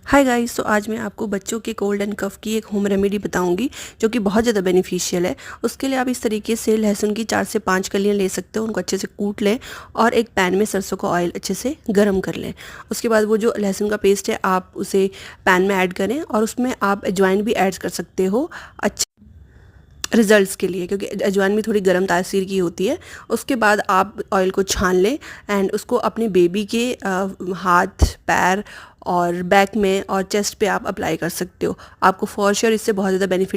Hi guys. तो आज मैं आपको बच्चों के कोल्ड एंड कफ़ की एक होम रेमेडी बताऊंगी जो कि बहुत ज़्यादा बेनिफिशियल है। उसके लिए आप इस तरीके से लहसुन की 4 से 5 कलियां ले सकते हो, उनको अच्छे से कूट लें और एक पैन में सरसों का ऑयल अच्छे से गर्म कर लें। उसके बाद वो जो लहसुन का पेस्ट है आप उसे पैन में ऐड करें और उसमें आप अजवाइन भी ऐड कर सकते हो अच्छे रिजल्ट्स के लिए, क्योंकि अजवाइन में थोड़ी गर्म तासीर की होती है। उसके बाद आप ऑयल को छान लें एंड उसको अपने बेबी के हाथ, पैर और बैक में और चेस्ट पे आप अप्लाई कर सकते हो। आपको फॉर श्योर इससे बहुत ज़्यादा बेनिफिट